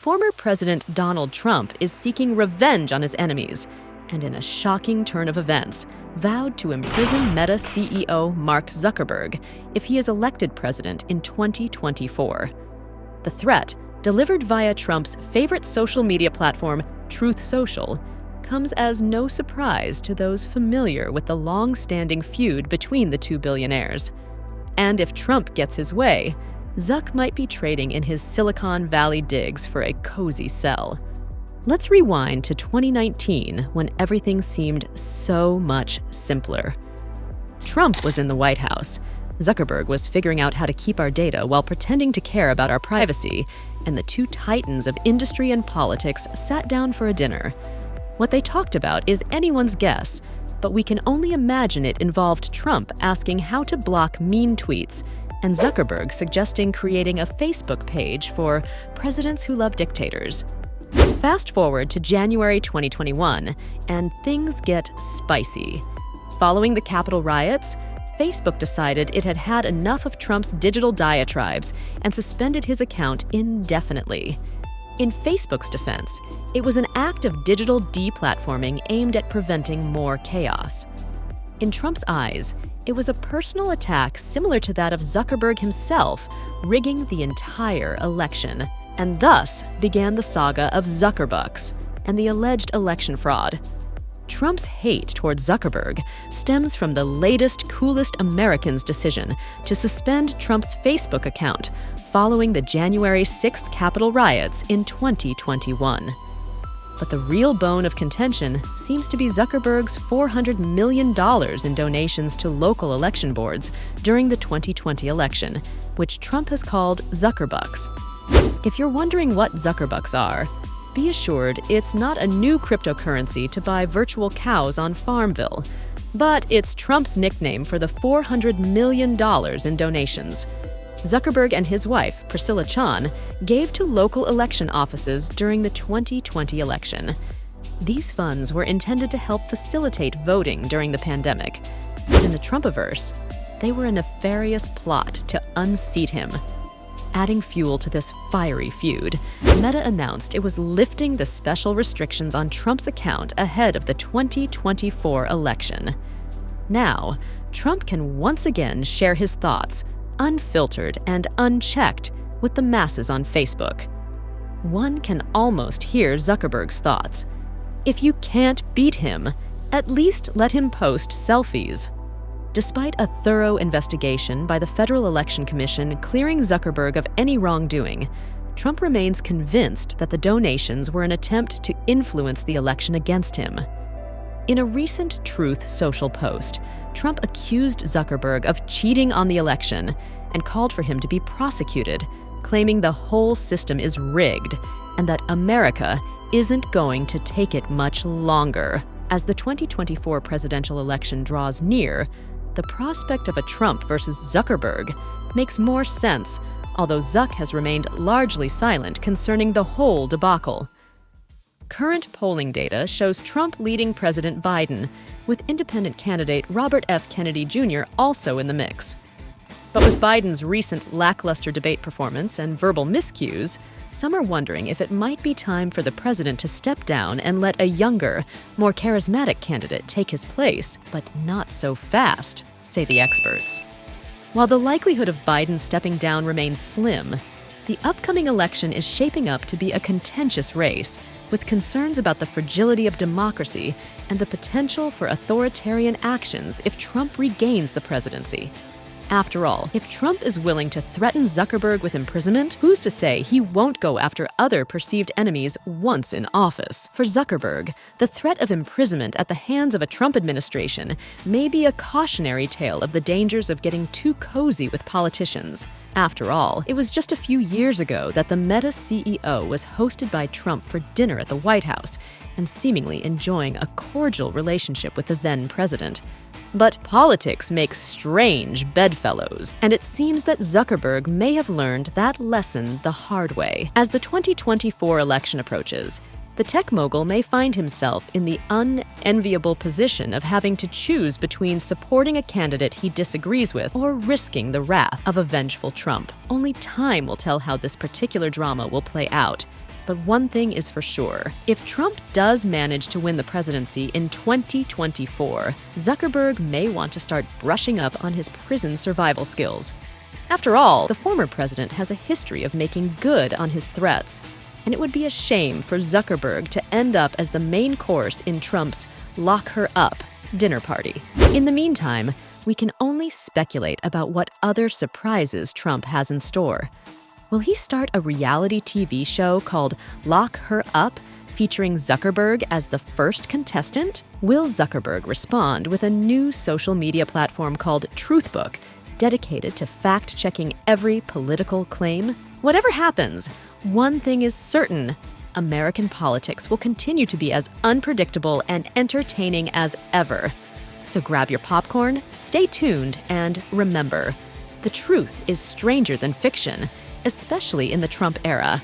Former President Donald Trump is seeking revenge on his enemies, and in a shocking turn of events, vowed to imprison Meta CEO Mark Zuckerberg if he is elected president in 2024. The threat, delivered via Trump's favorite social media platform, Truth Social, comes as no surprise to those familiar with the long-standing feud between the two billionaires. And if Trump gets his way, Zuck might be trading in his Silicon Valley digs for a cozy cell. Let's rewind to 2019 when everything seemed so much simpler. Trump was in the White House. Zuckerberg was figuring out how to keep our data while pretending to care about our privacy, and the two titans of industry and politics sat down for a dinner. What they talked about is anyone's guess, but we can only imagine it involved Trump asking how to block mean tweets, and Zuckerberg suggesting creating a Facebook page for presidents who love dictators. Fast forward to January 2021, and things get spicy. Following the Capitol riots, Facebook decided it had had enough of Trump's digital diatribes and suspended his account indefinitely. In Facebook's defense, it was an act of digital deplatforming aimed at preventing more chaos. In Trump's eyes, it was a personal attack similar to that of Zuckerberg himself, rigging the entire election. And thus began the saga of Zuckerbucks and the alleged election fraud. Trump's hate towards Zuckerberg stems from the latest Coolest Americans decision to suspend Trump's Facebook account following the January 6th Capitol riots in 2021. But the real bone of contention seems to be Zuckerberg's $400 million in donations to local election boards during the 2020 election, which Trump has called Zuckerbucks. If you're wondering what Zuckerbucks are, be assured it's not a new cryptocurrency to buy virtual cows on Farmville, but it's Trump's nickname for the $400 million in donations. Zuckerberg and his wife, Priscilla Chan, gave to local election offices during the 2020 election. These funds were intended to help facilitate voting during the pandemic. But in the Trumpiverse, they were a nefarious plot to unseat him. Adding fuel to this fiery feud, Meta announced it was lifting the special restrictions on Trump's account ahead of the 2024 election. Now, Trump can once again share his thoughts, unfiltered and unchecked, with the masses on Facebook. One can almost hear Zuckerberg's thoughts. If you can't beat him, at least let him post selfies. Despite a thorough investigation by the Federal Election Commission clearing Zuckerberg of any wrongdoing, Trump remains convinced that the donations were an attempt to influence the election against him. In a recent Truth Social post, Trump accused Zuckerberg of cheating on the election and called for him to be prosecuted, claiming the whole system is rigged and that America isn't going to take it much longer. As the 2024 presidential election draws near, the prospect of a Trump versus Zuckerberg makes more sense, although Zuck has remained largely silent concerning the whole debacle. Current polling data shows Trump leading President Biden, with independent candidate Robert F. Kennedy Jr. also in the mix. But with Biden's recent lackluster debate performance and verbal miscues, some are wondering if it might be time for the president to step down and let a younger, more charismatic candidate take his place, but not so fast, say the experts. While the likelihood of Biden stepping down remains slim, the upcoming election is shaping up to be a contentious race, with concerns about the fragility of democracy and the potential for authoritarian actions if Trump regains the presidency. After all, if Trump is willing to threaten Zuckerberg with imprisonment, who's to say he won't go after other perceived enemies once in office? For Zuckerberg, the threat of imprisonment at the hands of a Trump administration may be a cautionary tale of the dangers of getting too cozy with politicians. After all, it was just a few years ago that the Meta CEO was hosted by Trump for dinner at the White House and seemingly enjoying a cordial relationship with the then president. But politics makes strange bedfellows, and it seems that Zuckerberg may have learned that lesson the hard way. As the 2024 election approaches, The tech mogul may find himself in the unenviable position of having to choose between supporting a candidate he disagrees with or risking the wrath of a vengeful Trump. Only time will tell how this particular drama will play out. But one thing is for sure. If Trump does manage to win the presidency in 2024, Zuckerberg may want to start brushing up on his prison survival skills. After all, the former president has a history of making good on his threats, and it would be a shame for Zuckerberg to end up as the main course in Trump's lock her up dinner party. In the meantime, we can only speculate about what other surprises Trump has in store. Will he start a reality TV show called Lock Her Up, featuring Zuckerberg as the first contestant? Will Zuckerberg respond with a new social media platform called Truthbook, dedicated to fact-checking every political claim? Whatever happens, one thing is certain: American politics will continue to be as unpredictable and entertaining as ever. So grab your popcorn, stay tuned, and remember, the truth is stranger than fiction, especially in the Trump era.